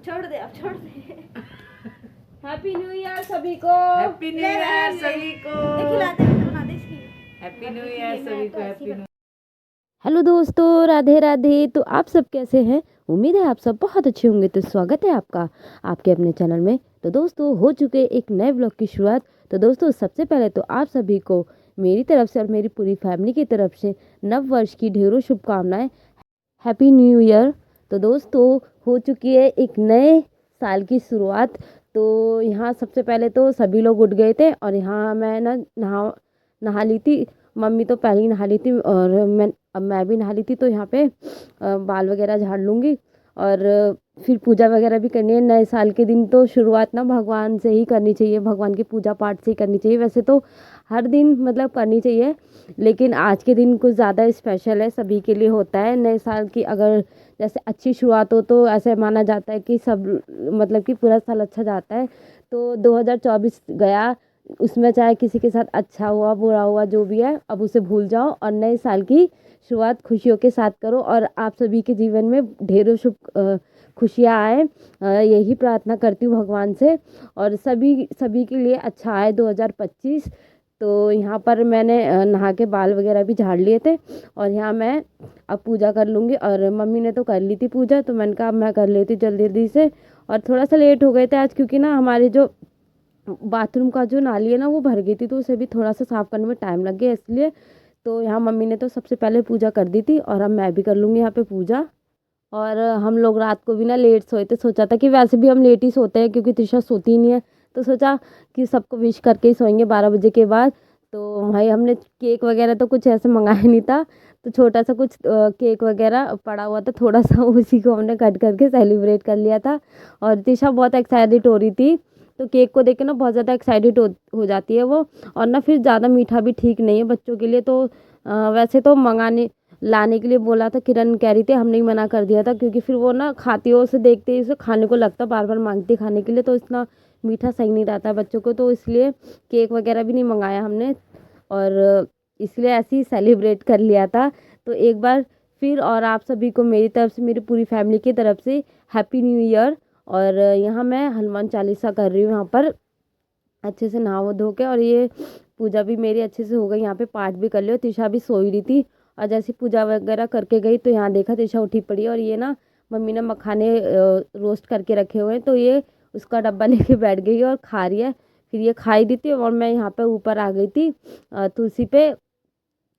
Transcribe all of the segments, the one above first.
छोड़ दे, अब छोड़ दे। हैप्पी न्यू ईयर सभी को। हैप्पी न्यू ईयर सभी को। खिलाते हैं तो बना दे इसकी। हैप्पी न्यू ईयर सभी को। Happy new. हेलो दोस्तों, राधे राधे। तो आप सब कैसे हैं? उम्मीद है आप सब बहुत अच्छे होंगे। तो स्वागत है आपका आपके अपने चैनल में। तो दोस्तों, हो चुके एक नए ब्लॉग की शुरुआत। तो दोस्तों, सबसे पहले तो आप सभी को मेरी तरफ से और मेरी पूरी फैमिली की तरफ से नव वर्ष की ढेरों शुभकामनाएं। Happy new year. तो दोस्तों, हो चुकी है एक नए साल की शुरुआत। तो यहाँ सबसे पहले तो सभी लोग उठ गए थे और यहाँ मैं नहा ली थी। मम्मी तो पहले ही नहा ली थी और मैं भी नहा ली थी। तो यहाँ पे बाल वगैरह झाड़ लूँगी और फिर पूजा वगैरह भी करनी है। नए साल के दिन तो शुरुआत ना भगवान से ही करनी चाहिए, भगवान की पूजा पाठ से ही करनी चाहिए। वैसे तो हर दिन मतलब करनी चाहिए, लेकिन आज के दिन कुछ ज़्यादा स्पेशल है, सभी के लिए होता है। नए साल की अगर जैसे अच्छी शुरुआत हो तो ऐसे माना जाता है कि सब मतलब कि पूरा साल अच्छा जाता है। तो 2024 गया, उसमें चाहे किसी के साथ अच्छा हुआ बुरा हुआ जो भी है, अब उसे भूल जाओ और नए साल की शुरुआत खुशियों के साथ करो और आप सभी के जीवन में ढेरों शुभ खुशियाँ आए, यही प्रार्थना करती हूँ भगवान से। और सभी सभी के लिए अच्छा आए 2025। तो यहाँ पर मैंने नहा के बाल वगैरह भी झाड़ लिए थे और यहाँ मैं अब पूजा कर लूँगी। और मम्मी ने तो कर ली थी पूजा, तो मैंने कहा अब मैं कर लेती जल्दी जल्दी से। और थोड़ा सा लेट हो गए थे आज, क्योंकि ना हमारे जो बाथरूम का जो नाली है ना वो भर गई थी, तो उसे भी थोड़ा सा साफ़ करने में टाइम लग गया इसलिए। तो यहाँ मम्मी ने तो सबसे पहले पूजा कर दी थी और अब मैं भी कर लूँगी यहाँ पे पूजा। और हम लोग रात को भी ना लेट सोए थे। सोचा था कि वैसे भी हम लेट ही सोते हैं क्योंकि त्रिशा सोती ही नहीं है, तो सोचा कि सबको विश करके ही सोएंगे 12 बजे के बाद। तो भाई हमने केक वगैरह तो कुछ ऐसे मंगाया नहीं था, तो छोटा सा कुछ केक वगैरह पड़ा हुआ था थोड़ा सा, उसी को हमने कट करके सेलिब्रेट कर लिया था। और त्रिशा बहुत एक्साइटेड हो रही थी, तो केक को देख के ना बहुत ज़्यादा एक्साइटेड हो जाती है वो। और ना फिर ज़्यादा मीठा भी ठीक नहीं है बच्चों के लिए। तो वैसे तो मंगाने लाने के लिए बोला था, किरण कह रही थी, हमने ही मना कर दिया था क्योंकि फिर वो ना खाती हो, उसे देखते ही उसे खाने को लगता, बार बार मांगती खाने के लिए, तो इतना मीठा सही नहीं रहता है बच्चों को। तो इसलिए केक वगैरह भी नहीं मंगाया हमने और इसलिए ऐसे ही सेलिब्रेट कर लिया था। तो एक बार फिर और आप सभी को मेरी तरफ से, मेरी पूरी फैमिली की तरफ से हैप्पी न्यू ईयर। और यहाँ मैं हनुमान चालीसा कर रही हूँ यहाँ पर अच्छे से नहा धो के। और ये पूजा भी मेरी अच्छे से हो गई, यहाँ पे पाठ भी कर लिया। तिशा भी सोई रही थी और जैसे पूजा वगैरह करके गई तो यहाँ देखा तिशा उठी पड़ी। और ये ना मम्मी ने मखाने रोस्ट करके रखे हुए हैं, तो ये उसका डब्बा लेके बैठ गई और खा रही है। फिर ये खा ही रही थी और मैं यहाँ पर ऊपर आ गई थी तुलसी पे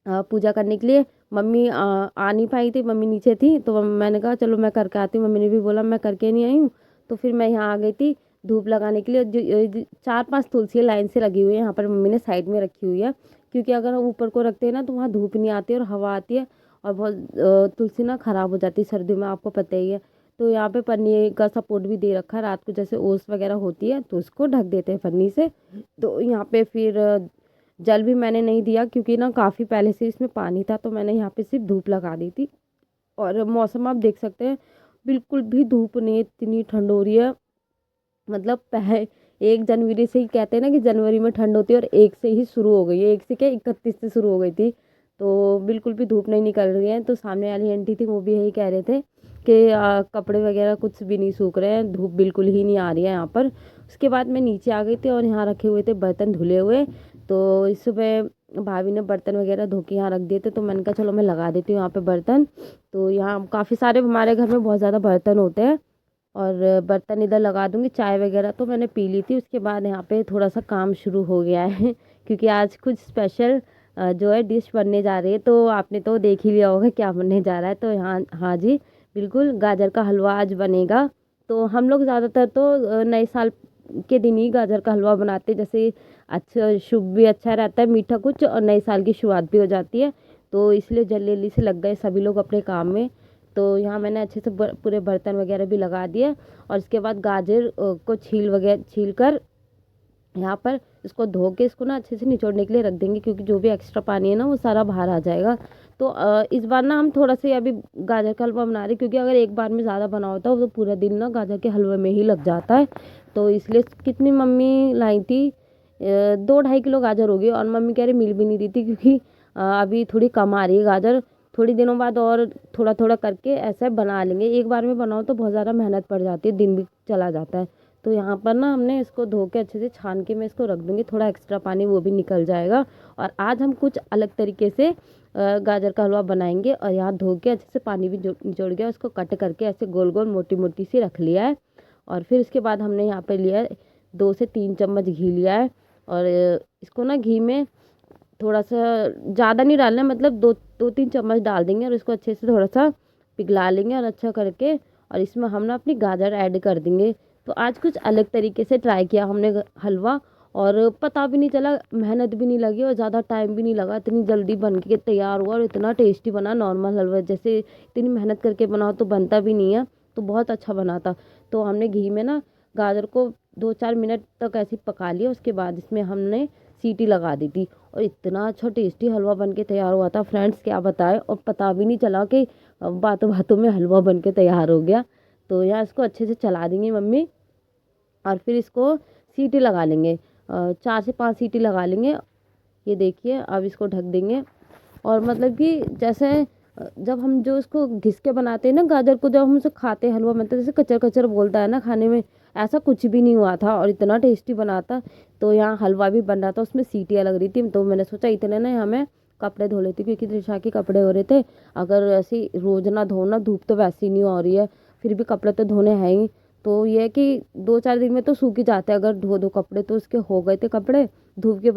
पूजा करने के लिए। मम्मी आ नहीं पाई थी, मम्मी नीचे थी, तो मैंने कहा चलो मैं करके आती हूँ। मम्मी ने भी बोला मैं करके नहीं आई हूँ, तो फिर मैं यहाँ आ गई थी धूप लगाने के लिए। जो 4-5 तुलसी लाइन से लगी हुई है यहाँ पर, मम्मी ने साइड में रखी हुई है, क्योंकि अगर हम ऊपर को रखते हैं ना तो वहाँ धूप नहीं आती और हवा आती है और बहुत तुलसी ना ख़राब हो जाती है सर्दियों में, आपको पता ही है। तो यहाँ पे पन्नी का सपोर्ट भी दे रखा है, रात को जैसे ओस वगैरह होती है तो उसको ढक देते हैं पन्नी से। तो यहाँ पे फिर जल भी मैंने नहीं दिया क्योंकि ना काफ़ी पहले से इसमें पानी था, तो मैंने यहाँ पे सिर्फ धूप लगा दी थी। और मौसम आप देख सकते हैं, बिल्कुल भी धूप नहीं, इतनी ठंड हो रही है। मतलब 1 जनवरी से ही कहते हैं ना कि जनवरी में ठंड होती है, और 1 से ही शुरू हो गई है, 1 से क्या 31 से शुरू हो गई थी। तो बिल्कुल भी धूप नहीं निकल रही है। तो सामने वाली आंटी थी वो भी यही कह रहे थे कि कपड़े वगैरह कुछ भी नहीं सूख रहे हैं, धूप बिल्कुल ही नहीं आ रही है यहाँ पर। उसके बाद मैं नीचे आ गई थी और यहाँ रखे हुए थे बर्तन धुले हुए। तो इस सुबह भाभी ने बर्तन वगैरह धो के यहाँ रख दिए थे, तो मैंने कहा चलो मैं लगा देती हूँ यहाँ पे बर्तन। तो यहाँ काफ़ी सारे हमारे घर में बहुत ज़्यादा बर्तन होते हैं और बर्तन इधर लगा दूँगी। चाय वगैरह तो मैंने पी ली थी, उसके बाद यहाँ पे थोड़ा सा काम शुरू हो गया है क्योंकि आज कुछ स्पेशल जो है डिश बनने जा रही है। तो आपने तो देख ही लिया होगा क्या बनने जा रहा है। तो यहाँ हाँ जी बिल्कुल, गाजर का हलवा आज बनेगा। तो हम लोग ज़्यादातर तो नए साल के दिन ही गाजर का हलवा बनाते हैं, जैसे अच्छा शुभ भी अच्छा रहता है, मीठा कुछ, और नए साल की शुरुआत भी हो जाती है। तो इसलिए जल्दी जल्दी से लग गए सभी लोग अपने काम में। तो यहाँ मैंने अच्छे से पूरे बर्तन वगैरह भी लगा दिए और इसके बाद गाजर को छील कर यहाँ पर इसको धो के इसको ना अच्छे से निचोड़ने के लिए रख देंगे, क्योंकि जो भी एक्स्ट्रा पानी है ना वो सारा बाहर आ जाएगा। तो इस बार ना हम थोड़ा सा अभी गाजर का हलवा बना रहे हैं, क्योंकि अगर एक बार में ज़्यादा बना होता है तो पूरा दिन ना गाजर के हलवे में ही लग जाता है। तो इसलिए कितनी मम्मी लाई थी 2-2.5 किलो गाजर होगी, और मम्मी कह रही मिल भी नहीं रही थी क्योंकि अभी थोड़ी कम आ रही है गाजर। थोड़ी दिनों बाद और थोड़ा थोड़ा करके ऐसा बना लेंगे। एक बार में बनाओ तो बहुत ज़्यादा मेहनत पड़ जाती है, दिन भी चला जाता है। तो यहाँ पर ना हमने इसको धो के अच्छे से छान के मैं इसको रख दूँगी, थोड़ा एक्स्ट्रा पानी वो भी निकल जाएगा। और आज हम कुछ अलग तरीके से गाजर का हलवा बनाएंगे। और यहाँ धो के अच्छे से पानी भी निचोड़ गया, उसको कट करके ऐसे गोल गोल मोटी मोटी सी रख लिया है। और फिर इसके बाद हमने यहाँ पे लिया है 2 से 3 चम्मच घी लिया है। और इसको ना घी में थोड़ा सा ज़्यादा नहीं डालना है, मतलब 2-3 चम्मच डाल देंगे और इसको अच्छे से थोड़ा सा पिघला लेंगे और अच्छा करके। और इसमें हम ना अपनी गाजर ऐड कर देंगे। तो आज कुछ अलग तरीके से ट्राई किया हमने हलवा, और पता भी नहीं चला, मेहनत भी नहीं लगी और ज़्यादा टाइम भी नहीं लगा, इतनी जल्दी बन के तैयार हुआ और इतना टेस्टी बना। नॉर्मल हलवा जैसे इतनी मेहनत करके बनाओ तो बनता भी नहीं है, तो बहुत अच्छा बना था। तो हमने घी में ना गाजर को 2-4 मिनट तक ऐसे पका लिया, उसके बाद इसमें हमने सीटी लगा दी थी और इतना अच्छा टेस्टी हलवा बन के तैयार हुआ था फ्रेंड्स, क्या बताएं। और पता भी नहीं चला कि बातों बातों में हलवा बन के तैयार हो गया। तो यहाँ इसको अच्छे से चला देंगी मम्मी और फिर इसको सीटी लगा लेंगे, 4 से 5 सीटी लगा लेंगे। ये देखिए अब इसको ढक देंगे। और मतलब कि जैसे जब हम जो इसको घिस के बनाते हैं ना गाजर को, जब हम उसे खाते हैं हलवा, मतलब जैसे कचर कचर बोलता है ना खाने में, ऐसा कुछ भी नहीं हुआ था और इतना टेस्टी बना था। तो यहाँ हलवा भी बन रहा था, उसमें सीटियाँ लग रही थी। तो मैंने सोचा इतने ना हमें कपड़े धो लेती, क्योंकि त्रिशा के कपड़े हो रहे थे। अगर ऐसे रोज ना धोना, धूप तो वैसे ही नहीं हो रही है, फिर भी कपड़े तो धोने हैं ही। तो ये है कि 2-4 दिन में तो सूख ही जाते हैं अगर धो दो कपड़े। तो उसके हो गए थे कपड़े, धूप के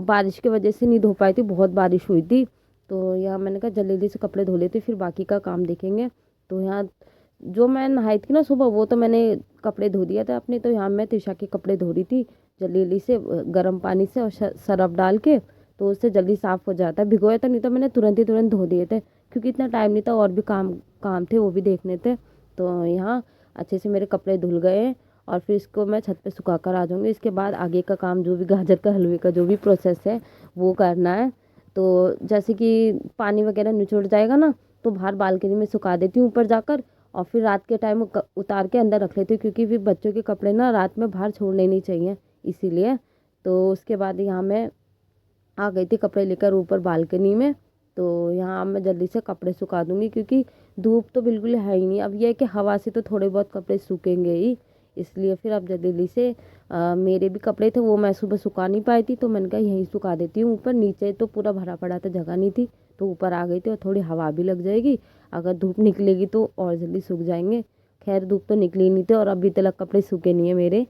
बारिश की वजह से नहीं धो पाई थी, बहुत बारिश हुई थी। तो यहाँ मैंने कहा जल्दी जल्दी से कपड़े धो लेते, फिर बाकी का काम देखेंगे। तो यहाँ जो मैं नहाई थी ना सुबह, वो तो मैंने कपड़े धो दिया था अपने। तो यहाँ मैं त्रिशा के कपड़े धो रही थी जल्दी जल्दी से गर्म पानी से और सरफ डाल के, तो उससे जल्दी साफ़ हो जाता है। भिगोया था नहीं तो मैंने तुरंत ही तुरंत धो दिए थे, क्योंकि इतना टाइम नहीं था और भी काम थे वो भी देखने थे। तो यहाँ अच्छे से मेरे कपड़े धुल गए हैं और फिर इसको मैं छत पे सुखा कर आ जाऊँगी। इसके बाद आगे का काम जो भी गाजर का हलवे का जो भी प्रोसेस है वो करना है। तो जैसे कि पानी वगैरह निचोड़ जाएगा ना, तो बाहर बालकनी में सुखा देती हूँ ऊपर जाकर, और फिर रात के टाइम उतार के अंदर रख लेती हूँ, क्योंकि फिर बच्चों के कपड़े ना रात में बाहर छोड़ने नहीं चाहिए इसीलिए। तो उसके बाद यहाँ मैं आ गई थी कपड़े लेकर ऊपर बालकनी में। तो यहाँ मैं जल्दी से कपड़े सुखा दूँगी, क्योंकि धूप तो बिल्कुल है ही नहीं। अब यह है कि हवा से तो थोड़े बहुत कपड़े सूखेंगे ही, इसलिए फिर अब जल्दी जल्दी से मेरे भी कपड़े थे वो मैं सुबह सुखा नहीं पाई थी, तो मैंने कहा यहीं सुखा देती हूँ ऊपर। नीचे तो पूरा भरा पड़ा था, जगह नहीं थी, तो ऊपर आ गई थी और थोड़ी हवा भी लग जाएगी। अगर धूप निकलेगी तो और जल्दी सूख जाएंगे। खैर धूप तो निकली नहीं थी और अभी तक कपड़े सूखे नहीं है मेरे।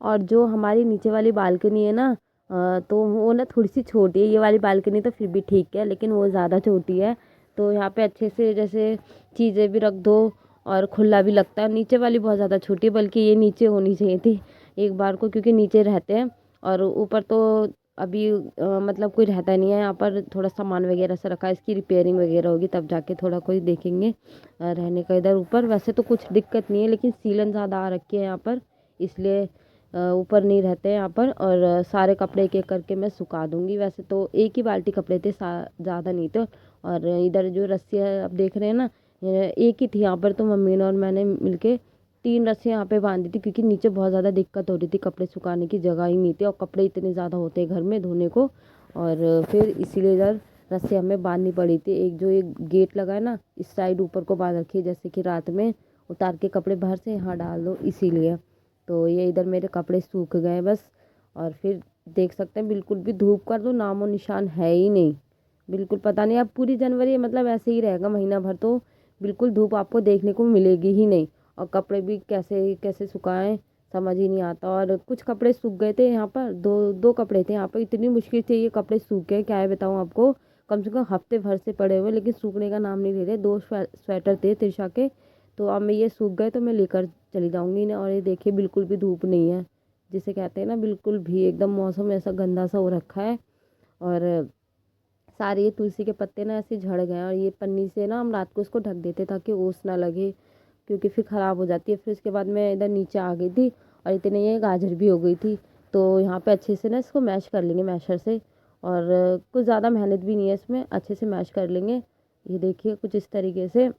और जो हमारी नीचे वाली बालकनी है ना, तो वो ना थोड़ी सी छोटी है। ये वाली बालकनी तो फिर भी ठीक है, लेकिन वो ज़्यादा छोटी है। तो यहाँ पे अच्छे से जैसे चीज़ें भी रख दो और खुला भी लगता है। नीचे वाली बहुत ज़्यादा छोटी है, बल्कि ये नीचे होनी चाहिए थी एक बार को, क्योंकि नीचे रहते हैं। और ऊपर तो अभी मतलब कोई रहता नहीं है यहाँ पर, थोड़ा सामान वगैरह से रखा है, इसकी रिपेयरिंग वगैरह होगी तब जाके थोड़ा कोई देखेंगे रहने का इधर ऊपर। वैसे तो कुछ दिक्कत नहीं है, लेकिन सीलन ज़्यादा आ रखी है यहाँ पर, इसलिए ऊपर नहीं रहते यहाँ पर। और सारे कपड़े एक एक करके मैं सुखा दूँगी। वैसे तो एक ही बाल्टी कपड़े थे, ज़्यादा नहीं थे। और इधर जो रस्सियाँ आप देख रहे हैं ना, एक ही थी यहाँ पर, तो मम्मी ने और मैंने मिलके 3 रस्सियाँ यहाँ पे बांधी थी, क्योंकि नीचे बहुत ज़्यादा दिक्कत हो रही थी, कपड़े सुखाने की जगह ही नहीं थी और कपड़े इतने ज़्यादा होते हैं घर में धोने को। और फिर इसीलिए इधर रस्सियाँ हमें बांधनी पड़ी थी। एक जो एक गेट लगा है ना, इस साइड ऊपर को बांध रखी है, जैसे कि रात में उतार के कपड़े बाहर से यहाँ डाल दो, इसीलिए। तो ये इधर मेरे कपड़े सूख गए बस। और फिर देख सकते हैं बिल्कुल भी धूप का तो नामो निशान है ही नहीं, बिल्कुल पता नहीं। अब पूरी जनवरी मतलब ऐसे ही रहेगा महीना भर, तो बिल्कुल धूप आपको देखने को मिलेगी ही नहीं। और कपड़े भी कैसे कैसे सुखाएं समझ ही नहीं आता। और कुछ कपड़े सूख गए थे यहाँ पर, दो कपड़े थे यहाँ पर, इतनी मुश्किल से ये कपड़े सूख गए, क्या है बताऊँ आपको। कम से कम हफ्ते भर से पड़े हुए, लेकिन सूखने का नाम नहीं ले रहे। 2 स्वेटर थे त्रिशा के, तो अब मैं ये सूख गए तो मैं लेकर चली जाऊंगी ना। और ये देखिए बिल्कुल भी धूप नहीं है, जिसे कहते हैं ना, बिल्कुल भी एकदम मौसम ऐसा गंदा सा हो रखा है। और सारे ये तुलसी के पत्ते ना ऐसे झड़ गए हैं, और ये पन्नी से ना हम रात को इसको ढक देते ताकि ओस ना लगे, क्योंकि फिर ख़राब हो जाती है। फिर उसके बाद मैं इधर नीचे आ गई थी और इतने ये गाजर भी हो गई थी। तो यहाँ पे अच्छे से ना इसको मैश कर लेंगे मैशर से, और कुछ ज़्यादा मेहनत भी नहीं है इसमें, अच्छे से मैश कर लेंगे। ये देखिए कुछ इस तरीके से,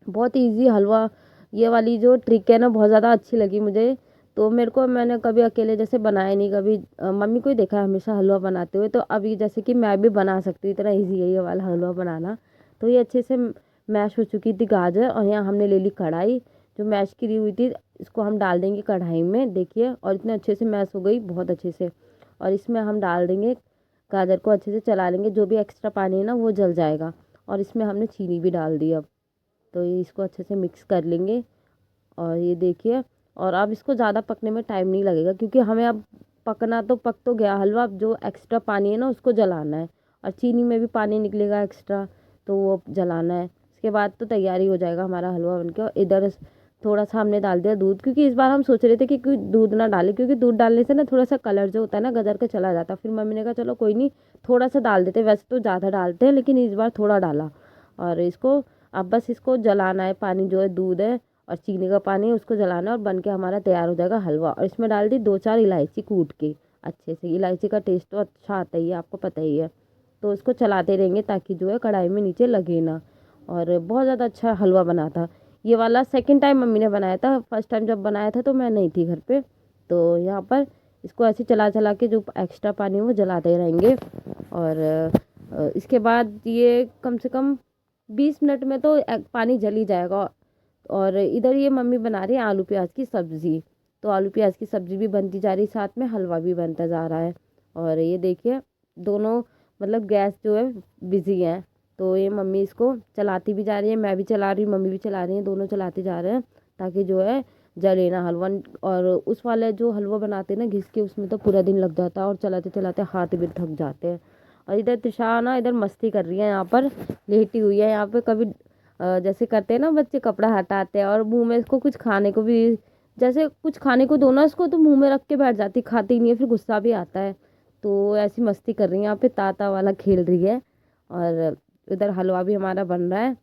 बहुत ईजी हलवा। ये वाली जो ट्रिक है ना बहुत ज़्यादा अच्छी लगी मुझे। तो तो मेरे को, मैंने कभी अकेले जैसे बनाया नहीं, कभी मम्मी को ही देखा है हमेशा हलवा बनाते हुए। तो अभी जैसे कि मैं भी बना सकती हूँ, इतना ईजी है ये वाला हलवा बनाना। तो ये अच्छे से मैश हो चुकी थी गाजर, और यहाँ हमने ले ली कढ़ाई जो मैश की हुई थी, इसको हम डाल देंगे कढ़ाई में, देखिए। और इतने अच्छे से मैश हो गई, बहुत अच्छे से। और इसमें हम डाल देंगे गाजर को, अच्छे से चला लेंगे, जो भी एक्स्ट्रा पानी है ना वो जल जाएगा। और इसमें हमने चीनी भी डाल दी अब। तो ये इसको अच्छे से मिक्स कर लेंगे। और ये देखिए, और अब इसको ज़्यादा पकने में टाइम नहीं लगेगा, क्योंकि हमें अब पकना तो पक तो गया हलवा, अब जो एक्स्ट्रा पानी है ना उसको जलाना है। और चीनी में भी पानी निकलेगा एक्स्ट्रा, तो वो जलाना है। इसके बाद तो तैयारी हो जाएगा हमारा हलवा बनके। और इधर थोड़ा सा हमने डाल दिया दूध, क्योंकि इस बार हम सोच रहे थे कि दूध ना डालें, क्योंकि दूध डालने से ना थोड़ा सा कलर जो होता है ना गाजर का चला जाता। फिर मम्मी ने कहा चलो कोई नहीं, थोड़ा सा डाल देते, वैसे तो ज़्यादा डालते हैं लेकिन इस बार थोड़ा डाला। और इसको अब बस इसको जलाना है, पानी जो है दूध है और चीनी का पानी है उसको जलाना है, और बन के हमारा तैयार हो जाएगा हलवा। और इसमें डाल दी 2-4 इलायची कूट के, अच्छे से। इलायची का टेस्ट तो अच्छा आता ही है, आपको पता ही है। तो इसको चलाते रहेंगे ताकि जो है कढ़ाई में नीचे लगे ना। और बहुत ज़्यादा अच्छा हलवा बना था ये वाला। सेकंड टाइम मम्मी ने बनाया था, फर्स्ट टाइम जब बनाया था तो मैं नहीं थी घर पे। तो यहाँ पर इसको ऐसे चला चला के जो एक्स्ट्रा पानी है वो जलाते रहेंगे। और इसके बाद ये कम से कम 20 मिनट में तो पानी जल ही जाएगा। और इधर ये मम्मी बना रही है आलू प्याज की सब्ज़ी। तो आलू प्याज की सब्ज़ी भी बनती जा रही, साथ में हलवा भी बनता जा रहा है। और ये देखिए दोनों मतलब गैस जो है बिजी है। तो ये मम्मी इसको चलाती भी जा रही है, मैं भी चला रही हूँ, मम्मी भी चला रही है, दोनों चलाते जा रहे हैं ताकि जो है जले ना हलवा। और उस वाले जो हलवा बनाते हैं ना घिस के, उसमें तो पूरा दिन लग जाता है और चलाते चलाते हाथ भी थक जाते हैं। और इधर त्रिशा ना इधर मस्ती कर रही है, यहाँ पर लेटी हुई है। यहाँ पे कभी जैसे करते हैं ना बच्चे, कपड़ा हटाते हैं और मुंह में इसको कुछ खाने को भी, जैसे कुछ खाने को दो ना इसको तो मुंह में रख के बैठ जाती, खाती नहीं है, फिर गुस्सा भी आता है। तो ऐसी मस्ती कर रही है यहाँ पे, ताता वाला खेल रही है। और इधर हलवा भी हमारा बन रहा है।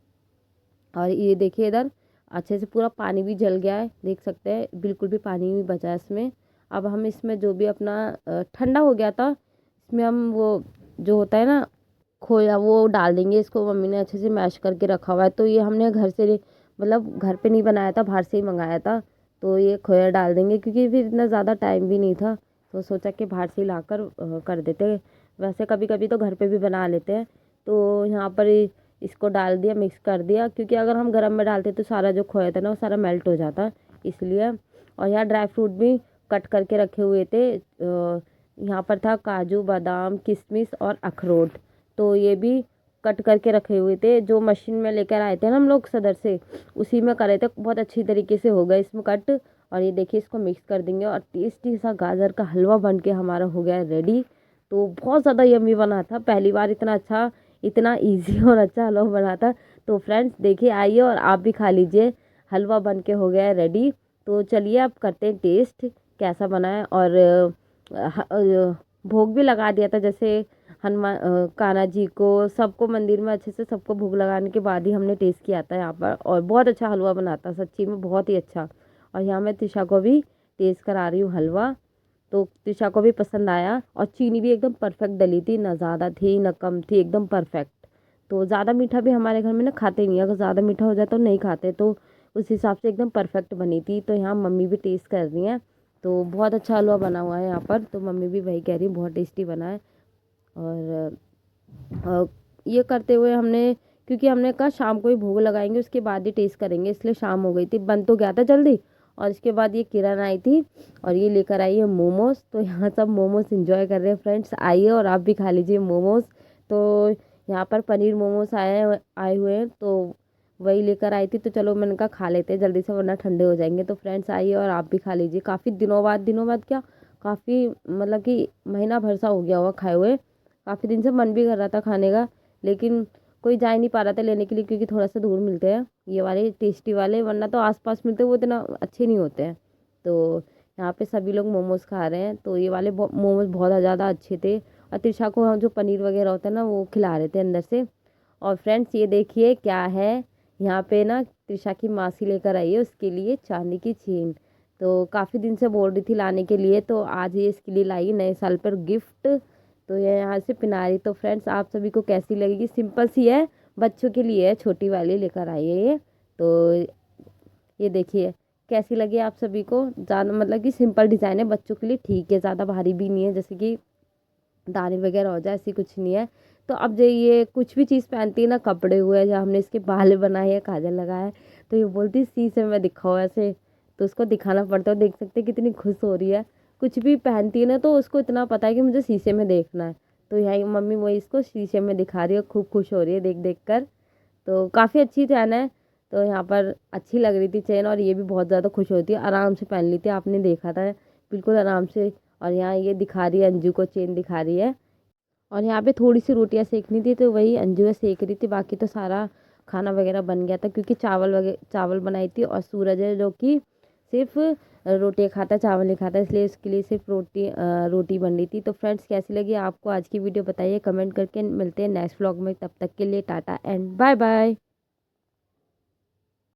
और ये देखिए इधर अच्छे से पूरा पानी भी जल गया है, देख सकते हैं, बिल्कुल भी पानी नहीं बचा इसमें। अब हम इसमें जो भी अपना ठंडा हो गया था, इसमें हम वो जो होता है ना खोया वो डाल देंगे। इसको मम्मी ने अच्छे से मैश करके रखा हुआ है। तो ये हमने घर से मतलब घर पे नहीं बनाया था, बाहर से ही मंगाया था। तो ये खोया डाल देंगे, क्योंकि फिर इतना ज़्यादा टाइम भी नहीं था, तो सोचा कि बाहर से ही लाकर कर देते। वैसे कभी कभी तो घर पे भी बना लेते हैं। तो यहाँ पर इसको डाल दिया, मिक्स कर दिया, क्योंकि अगर हम गर्म में डालते तो सारा जो खोया था ना वो सारा मेल्ट हो जाता, इसलिए। और यहाँ ड्राई फ्रूट भी कट करके रखे हुए थे, यहाँ पर था काजू बादाम किशमिश और अखरोट। तो ये भी कट करके रखे हुए थे, जो मशीन में लेकर आए थे ना हम लोग सदर से, उसी में करे थे, बहुत अच्छी तरीके से हो गया इसमें कट। और ये देखिए इसको मिक्स कर देंगे और टेस्टी सा गाजर का हलवा बन के हमारा हो गया है रेडी। तो बहुत ज़्यादा यम्मी बना था, पहली बार इतना अच्छा, इतना इजी और अच्छा हलवा बना था। तो फ्रेंड्स देखिए, आइए और आप भी खा लीजिए, हलवा बन के हो गया है रेडी। तो चलिए अब करते हैं टेस्ट कैसा बना है। और भोग भी लगा दिया था, जैसे हनुमान कान्हा जी को, सबको मंदिर में अच्छे से सबको भोग लगाने के बाद ही हमने टेस्ट किया था यहाँ पर। और बहुत अच्छा हलवा बनाता, सच्ची में बहुत ही अच्छा। और यहाँ मैं त्रिशा को भी टेस्ट करा रही हूँ हलवा। तो त्रिशा को भी पसंद आया, और चीनी भी एकदम परफेक्ट डली थी, ना ज़्यादा थी ना कम थी, एकदम परफेक्ट। तो ज़्यादा मीठा भी हमारे घर में ना खाते नहीं है, अगर ज़्यादा मीठा हो जाए तो नहीं खाते, तो उस हिसाब से एकदम परफेक्ट बनी थी। तो यहाँ मम्मी भी टेस्ट कर रही हैं, तो बहुत अच्छा हलवा बना हुआ है यहाँ पर। तो मम्मी भी वही कह रही बहुत टेस्टी बना है। और ये करते हुए हमने, क्योंकि हमने कहा शाम को ही भोग लगाएंगे उसके बाद ही टेस्ट करेंगे, इसलिए शाम हो गई थी, बन तो गया था जल्दी। और इसके बाद ये किरण आई थी और ये लेकर आई है मोमोज। तो यहाँ सब मोमोज इंजॉय कर रहे हैं फ्रेंड्स, आइए और आप भी खा लीजिए मोमोज। तो यहाँ पर पनीर मोमोज आए हुए हैं, तो वही लेकर आई थी। तो चलो मैंने कहा खा लेते हैं जल्दी से, वरना ठंडे हो जाएंगे। तो फ्रेंड्स आइए और आप भी खा लीजिए, काफ़ी दिनों बाद क्या, काफ़ी मतलब कि महीना भर सा हो गया हुआ खाए हुए। काफ़ी दिन से मन भी कर रहा था खाने का, लेकिन कोई जा ही नहीं पा रहा था लेने के लिए, क्योंकि थोड़ा सा दूर मिलते हैं ये वाले टेस्टी वाले, वरना तो आसपास मिलते वो इतना अच्छे नहीं होते हैं। तो यहाँ पे सभी लोग मोमोज खा रहे हैं, तो ये वाले मोमोज बहुत ज़्यादा अच्छे थे। और त्रिशा को जो पनीर वगैरह होता है ना वो खिला रहे थे अंदर से। और फ्रेंड्स ये देखिए क्या है, यहाँ पे ना त्रिशा की मासी लेकर आई है उसके लिए चांदी की चेन। तो काफ़ी दिन से बोल रही थी लाने के लिए, तो आज ये इसके लिए लाई नए साल पर गिफ्ट। तो ये यहाँ से पिनारी। तो फ्रेंड्स आप सभी को कैसी लगेगी, सिंपल सी है, बच्चों के लिए है, छोटी वाली लेकर आई है ये। तो ये देखिए कैसी लगी आप सभी को। ज़्यादा मतलब कि सिंपल डिज़ाइन है, बच्चों के लिए ठीक है, ज़्यादा भारी भी नहीं है जैसे कि दाने वगैरह हो जाए, ऐसी कुछ नहीं है। तो अब जो ये कुछ भी चीज़ पहनती है ना, कपड़े हुए या हमने इसके बाल बनाए या काजल लगाया है, तो ये बोलती शीशे में दिखाओ ऐसे, तो उसको दिखाना पड़ता है। देख सकते हैं कितनी खुश हो रही है। कुछ भी पहनती है ना तो उसको इतना पता है कि मुझे शीशे में देखना है, तो यहाँ मम्मी वही इसको शीशे में दिखा रही है, खूब खुश हो रही है देख देख कर। तो काफ़ी अच्छी चैन है। तो यहाँ पर अच्छी लग रही थी चेन, और ये भी बहुत ज़्यादा खुश होती है, आराम से पहन ली थी, आपने देखा था बिल्कुल आराम से। और यहाँ ये दिखा रही है, अंजू को चेन दिखा रही है। और यहाँ पे थोड़ी सी रोटियाँ सेकनी थी, तो वही अंजू है सेक रही थी। बाकी तो सारा खाना वगैरह बन गया था, क्योंकि चावल बनाई थी, और सूरज है जो कि सिर्फ रोटियाँ खाता है, चावल नहीं खाता, इसलिए इसके लिए सिर्फ रोटी बन रही थी। तो फ्रेंड्स, कैसी लगी आपको आज की वीडियो बताइए कमेंट करके। मिलते हैं नेक्स्ट व्लॉग में, तब तक के लिए टाटा एंड बाय बाय।